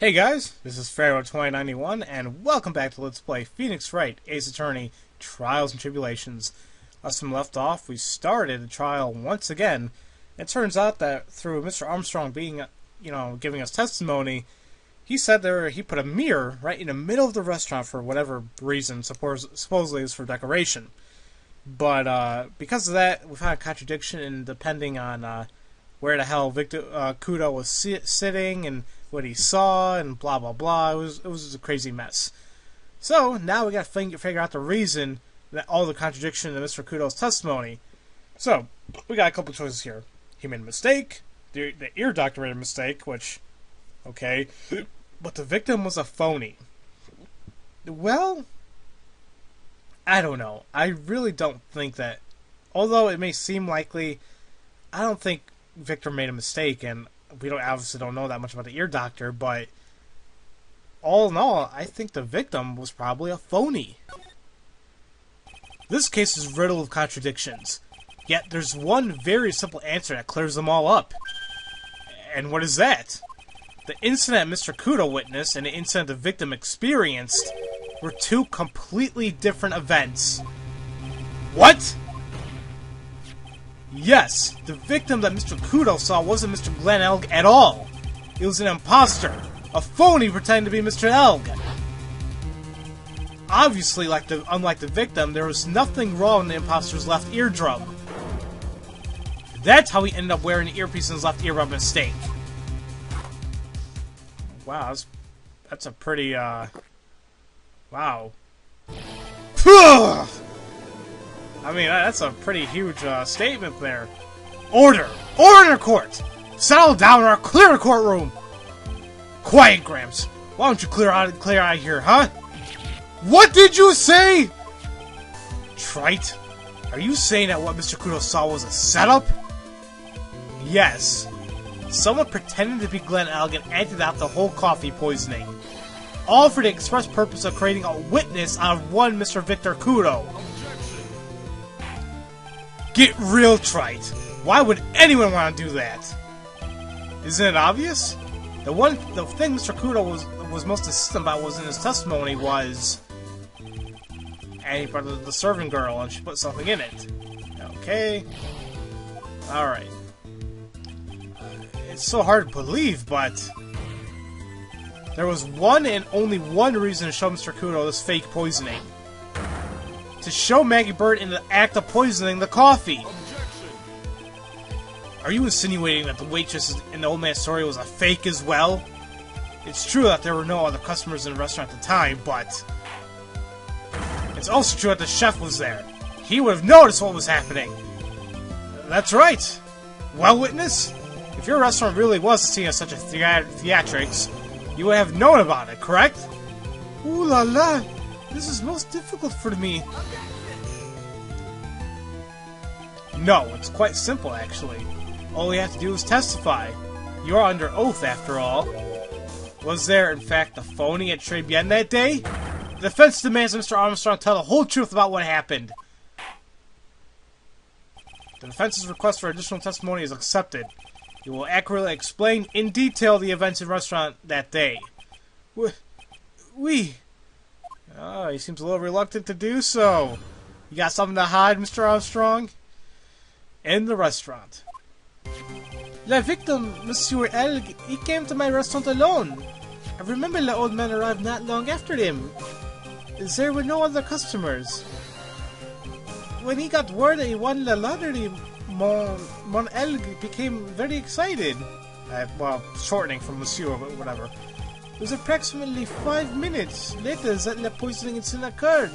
Hey guys, this is Pharaoh 2091, and welcome back to Let's Play Phoenix Wright, Ace Attorney, Trials and Tribulations. Last time we left off, we started the trial once again. It turns out that through Mr. Armstrong being, giving us testimony, he said he put a mirror right in the middle of the restaurant for whatever reason, supposedly it's for decoration. But because of that, we've had a contradiction in depending on where the hell Victor Kudo was sitting and what he saw and blah blah blah. It was a crazy mess. So now we got to figure out the reason that all the contradiction in Mr. Kudo's testimony. So we got a couple choices here. He made a mistake. The ear doctor made a mistake, which okay, but the victim was a phony. Well, I don't know. I really don't think that. Although it may seem likely, I don't think Victor made a mistake, and we obviously don't know that much about the ear doctor, but all in all, I think the victim was probably a phony. This case is riddled with contradictions, yet there's one very simple answer that clears them all up. And what is that? The incident Mr. Kudo witnessed and the incident the victim experienced were two completely different events. What? Yes, the victim that Mr. Kudo saw wasn't Mr. Glenn Elg at all. It was an imposter, a phony pretending to be Mr. Elg. Obviously, unlike the victim, there was nothing wrong in the imposter's left eardrum. That's how he ended up wearing the earpiece in his left ear by mistake. Wow, that's a pretty, wow. I mean, that's a pretty huge statement there. Order! Order, court! Settle down or clear the courtroom! Quiet, Gramps. Why don't you clear out of here, huh? What did you say? Trite, are you saying that what Mr. Kudo saw was a setup? Yes. Someone pretended to be Glenn Elg and acted out the whole coffee poisoning. All for the express purpose of creating a witness out of one Mr. Victor Kudo. Get real, Trite. Why would anyone want to do that? Isn't it obvious? The thing Mr. Kudo was most insistent about was in his testimony was, and he brought the serving girl and she put something in it. Okay. Alright. It's so hard to believe, but there was one and only one reason to show Mr. Kudo this fake poisoning. To show Maggie Bird in the act of poisoning the coffee. Are you insinuating that the waitress in the old man's story was a fake as well? It's true that there were no other customers in the restaurant at the time, but it's also true that the chef was there. He would have noticed what was happening. That's right. Well, witness, if your restaurant really was the scene of such a theatrics, you would have known about it, correct? Ooh la la. This is most difficult for me. No, it's quite simple, actually. All you have to do is testify. You're under oath, after all. Was there, in fact, a phony at Tribulations that day? The defense demands that Mr. Armstrong tell the whole truth about what happened. The defense's request for additional testimony is accepted. You will accurately explain in detail the events in the restaurant that day. Oh, he seems a little reluctant to do so. You got something to hide, Mr. Armstrong? In the restaurant. La victim, Monsieur Elg, he came to my restaurant alone. I remember the old man arrived not long after him. There were no other customers. When he got word that he won the lottery, Mon Elg became very excited. Well, shortening from Monsieur, but whatever. It was approximately 5 minutes later that the poisoning incident occurred.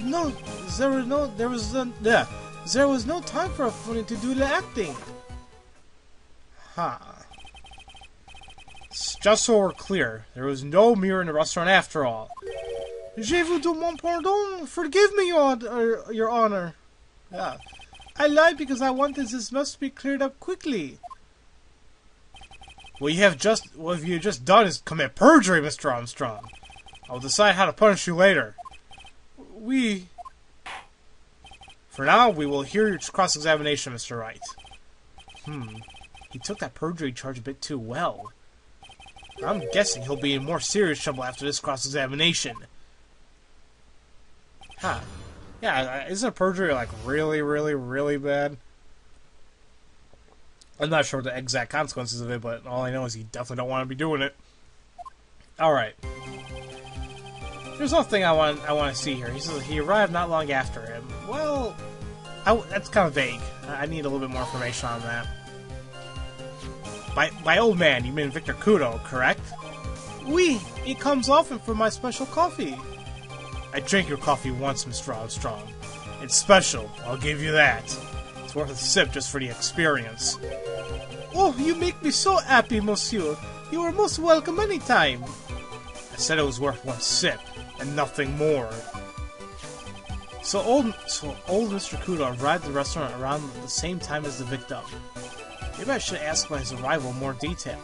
No, there was no time for a phony to do the acting. Huh. Just so we're clear, there was no mirror in the restaurant after all. Je vous demande pardon. Forgive me, Your Honor. Yeah. I lied because I wanted this must be cleared up quickly. What you have just done is commit perjury, Mr. Armstrong. I'll decide how to punish you later. For now, we will hear your cross-examination, Mr. Wright. He took that perjury charge a bit too well. I'm guessing he'll be in more serious trouble after this cross-examination. Huh. Yeah, isn't perjury, like, really, really, really bad? I'm not sure the exact consequences of it, but all I know is he definitely don't want to be doing it. Alright. There's one thing I want to see here. He says he arrived not long after him. Well, that's kind of vague. I need a little bit more information on that. By old man, you mean Victor Kudo, correct? Oui, he comes often for my special coffee. I drank your coffee once, Mr. Armstrong. It's special, I'll give you that. It's worth a sip just for the experience. Oh, you make me so happy, monsieur. You are most welcome anytime. I said it was worth one sip, and nothing more. So old Mr. Kudo arrived at the restaurant around the same time as the victim. Maybe I should ask about his arrival in more detail.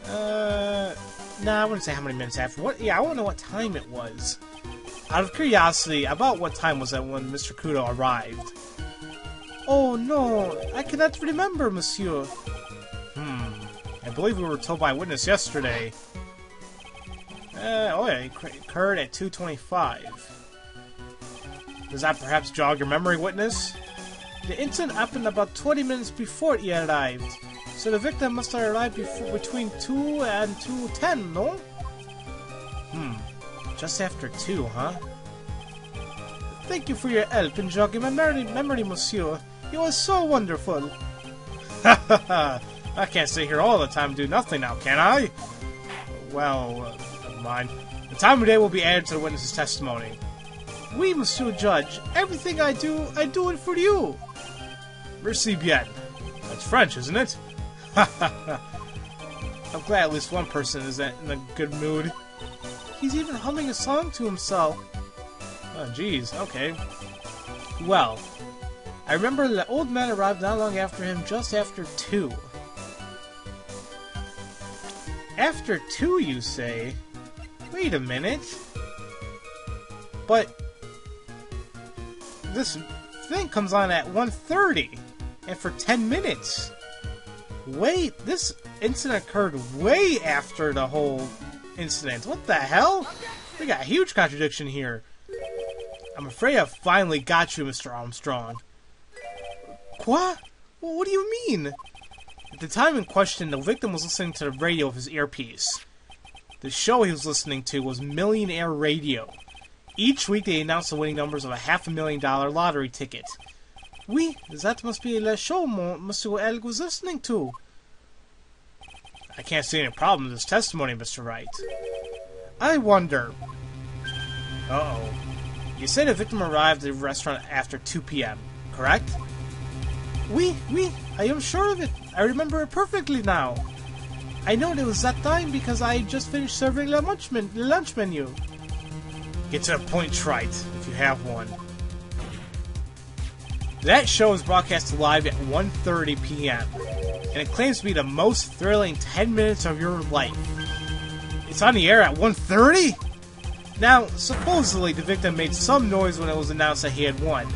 Nah, I wouldn't say how many minutes after. I want to know what time it was. Out of curiosity, about what time was that when Mr. Kudo arrived? Oh no, I cannot remember, monsieur. I believe we were told by a witness yesterday. Oh yeah, it occurred at 2:25. Does that perhaps jog your memory, witness? The incident happened about 20 minutes before he arrived, so the victim must have arrived between 2 and 2:10, no? Just after 2, huh? Thank you for your help in jogging my memory, monsieur. You are so wonderful. Ha ha ha! I can't sit here all the time and do nothing now, can I? Well, never mind. The time of day will be added to the witness's testimony. Oui, monsieur judge. Everything I do it for you. Merci bien. That's French, isn't it? Ha ha ha. I'm glad at least one person is in a good mood. He's even humming a song to himself. Oh, jeez. Okay. Well, I remember the old man arrived not long after him, just after 2. After 2, you say? Wait a minute. But this thing comes on at 1:30, and for 10 minutes. Wait, this incident occurred way after the whole incident. What the hell? We got a huge contradiction here. I'm afraid I've finally got you, Mr. Armstrong. What? Well, what do you mean? At the time in question, the victim was listening to the radio with his earpiece. The show he was listening to was Millionaire Radio. Each week they announced the winning numbers of a $500,000 lottery ticket. Oui, that must be the show Monsieur Elg was listening to. I can't see any problem with this testimony, Mr. Wright. I wonder. Uh-oh. You said the victim arrived at the restaurant after 2 p.m., correct? Oui, I am sure of it. I remember it perfectly now. I know it was that time because I just finished serving the lunch menu. Get to the point, Wright, if you have one. That show is broadcast live at 1:30 p.m., and it claims to be the most thrilling 10 minutes of your life. It's on the air at 1:30? Now, supposedly the victim made some noise when it was announced that he had won.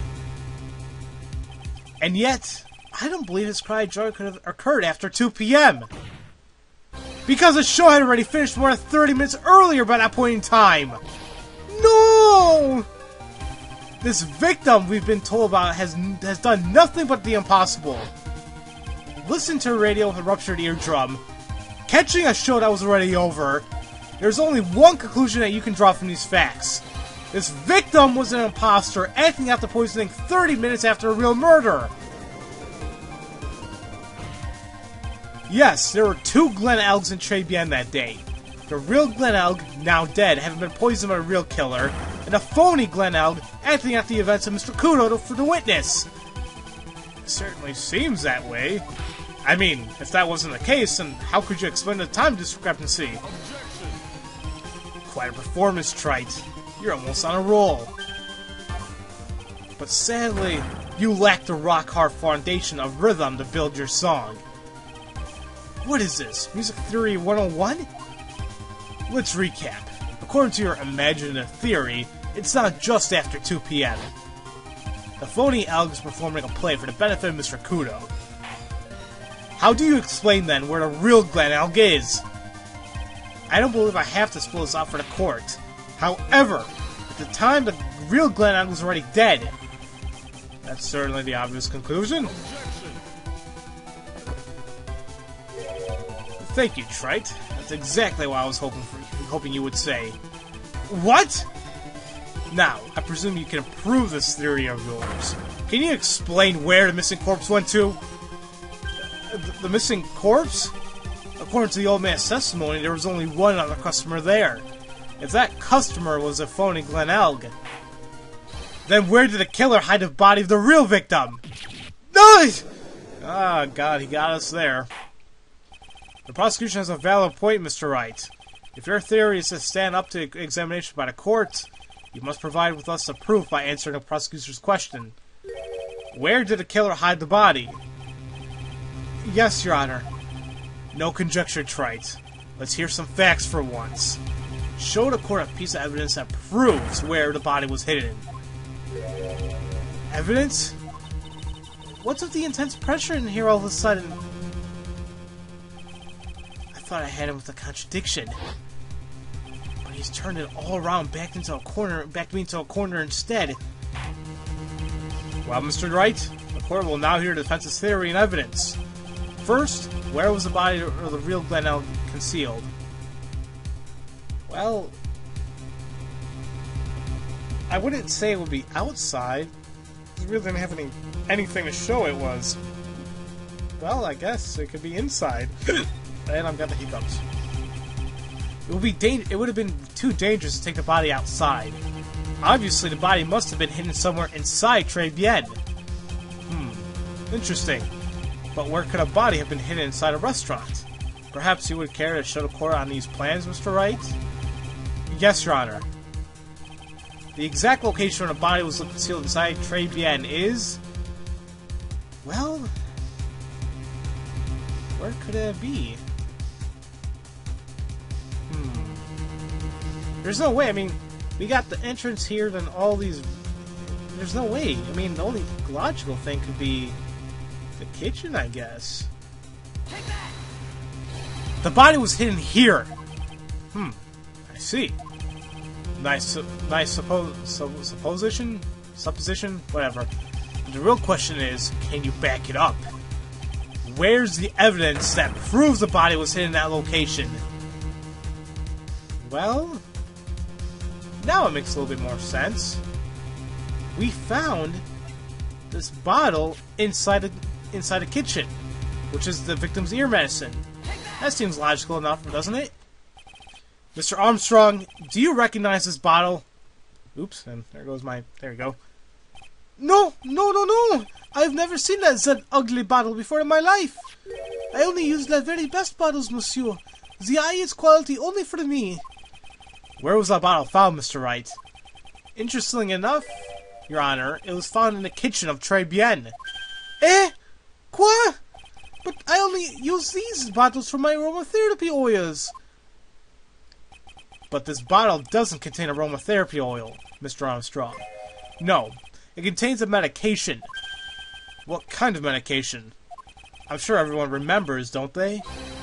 And yet, I don't believe his cry of joy could have occurred after 2 p.m. Because the show had already finished more than 30 minutes earlier by that point in time. No! This victim we've been told about has done nothing but the impossible. Listen to the radio with a ruptured eardrum. Catching a show that was already over. There's only one conclusion that you can draw from these facts. This victim was an imposter acting out the poisoning 30 minutes after a real murder. Yes, there were 2 Glen Elgs in Tribulations that day. The real Glen Elg, now dead, having been poisoned by a real killer, and a phony Glen Elg acting out the events of Mr. Kudo for the witness. It certainly seems that way. I mean, if that wasn't the case, then how could you explain the time discrepancy? Quite a performance, Trite. You're almost on a roll. But sadly, you lack the rock-hard foundation of rhythm to build your song. What is this? Music Theory 101? Let's recap. According to your imaginative theory, it's not just after 2 p.m. The phony Elg is performing a play for the benefit of Mr. Kudo. How do you explain then where the real Glen Elg is? I don't believe I have to spill this out for the court. However, at the time, the real Glenn Elg was already dead. That's certainly the obvious conclusion. Thank you, Trite. That's exactly what I was hoping you would say. What? Now, I presume you can prove this theory of yours. Can you explain where the missing corpse went to? The missing corpse? According to the old man's testimony, there was only one other customer there. If that customer was a phony Glenn Elg, then where did the killer hide the body of the real victim? Nice! Ah, God, he got us there. The prosecution has a valid point, Mr. Wright. If your theory is to stand up to examination by the court, you must provide with us the proof by answering the prosecutor's question. Where did the killer hide the body? Yes, Your Honor. No conjecture, Trite. Let's hear some facts for once. Show the court a piece of evidence that proves where the body was hidden. Evidence? What's with the intense pressure in here all of a sudden? I thought I had him with a contradiction. But he's turned it all around backed me into a corner instead. Well, Mr. Wright, the court will now hear the defense's theory and evidence. First, where was the body of the real Glenn Elg concealed? Well, I wouldn't say it would be outside. It really didn't have anything to show it was. Well, I guess it could be inside. And I've got the hiccups. It would have been too dangerous to take the body outside. Obviously, the body must have been hidden somewhere inside Tribulations. Interesting. But where could a body have been hidden inside a restaurant? Perhaps you would care to show the court on these plans, Mr. Wright? Yes, Your Honor. The exact location where the body was concealed inside Tribulations is... well... where could it be? There's no way, I mean, we got the entrance here, then all these... there's no way. I mean, the only logical thing could be... the kitchen, I guess. The body was hidden here. I see. Nice supposition, whatever. The real question is, can you back it up? Where's the evidence that proves the body was hidden in that location? Well, now it makes a little bit more sense. We found this bottle inside the kitchen, which is the victim's ear medicine. That seems logical enough, doesn't it? Mr. Armstrong, do you recognize this bottle? Oops, and there goes my... there we go. No! I've never seen that ugly bottle before in my life. I only use the very best bottles, monsieur. The highest quality only for me. Where was that bottle found, Mr. Wright? Interestingly enough, Your Honor, it was found in the kitchen of Tribulations. Eh? Quoi? But I only use these bottles for my aromatherapy oils. But this bottle doesn't contain aromatherapy oil, Mr. Armstrong. No, it contains a medication. What kind of medication? I'm sure everyone remembers, don't they?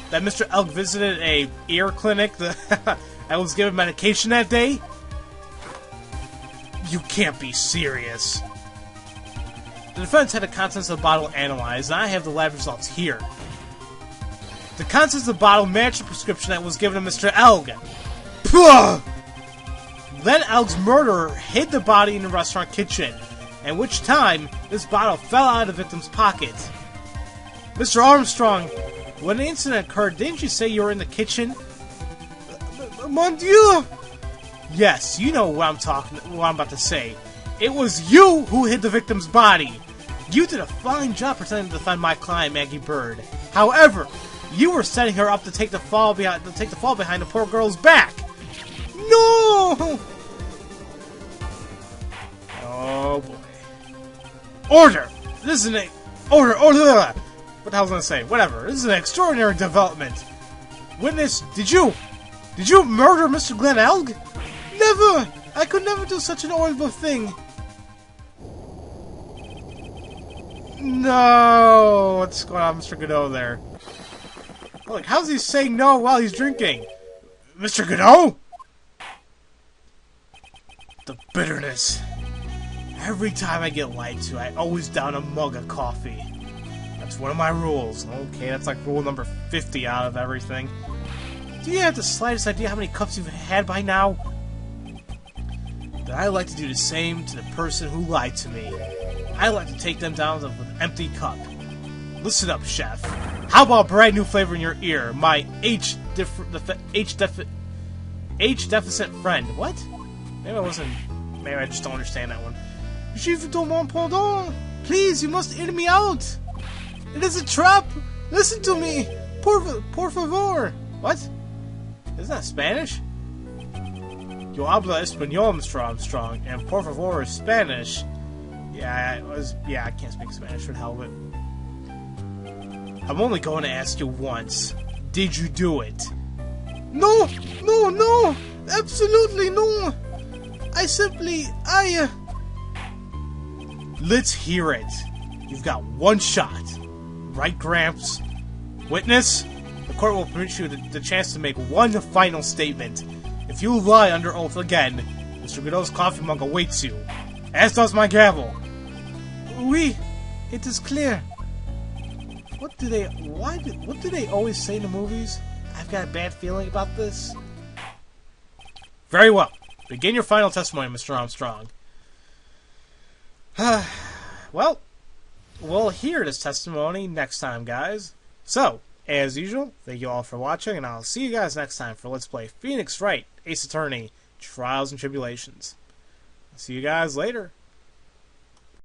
That Mr. Elg visited a ear clinic that was given medication that day? You can't be serious. The defense had the contents of the bottle analyzed, and I have the lab results here. The contents of the bottle match the prescription that was given to Mr. Elg. Puh! Then Elg's murderer hid the body in the restaurant kitchen, at which time this bottle fell out of the victim's pocket. Mr. Armstrong, when the incident occurred, didn't you say you were in the kitchen? Mon Dieu! Yes, you know what I'm about to say. It was you who hid the victim's body. You did a fine job pretending to defend my client, Maggie Bird. However, you were setting her up to take the fall behind the poor girl's back. No! Oh boy. Order! This is an order. What the hell was I gonna say? Whatever. This is an extraordinary development. Witness, did you murder Mr. Glenn Elg? Never! I could never do such an horrible thing. No! What's going on, Mr. Godot there? Look, how's he saying no while he's drinking? Mr. Godot? The bitterness. Every time I get lied to, I always down a mug of coffee. That's one of my rules. Okay, that's like rule number 50 out of everything. Do you have the slightest idea how many cups you've had by now? That I like to do the same to the person who lied to me. I like to take them down with an empty cup. Listen up, chef. How about a brand new flavor in your ear? My H-deficit friend. What? Maybe I just don't understand that one. Chief de mon pardon. Please, you must hear me out. It is a trap. Listen to me. Por favor. What? Isn't that Spanish? Yo habla español, Mr. Armstrong, and por favor is Spanish. Yeah, I can't speak Spanish for the hell of it. I'm only going to ask you once. Did you do it? No! Absolutely no! Let's hear it. You've got one shot. Right, Gramps? Witness? The court will permit you the chance to make one final statement. If you lie under oath again, Mr. Godot's coffee mug awaits you. As does my gavel. Oui, it is clear. What do they always say in the movies? I've got a bad feeling about this. Very well. Begin your final testimony, Mr. Armstrong. Well, we'll hear this testimony next time, guys. So, as usual, thank you all for watching, and I'll see you guys next time for Let's Play Phoenix Wright, Ace Attorney, Trials and Tribulations. I'll see you guys later.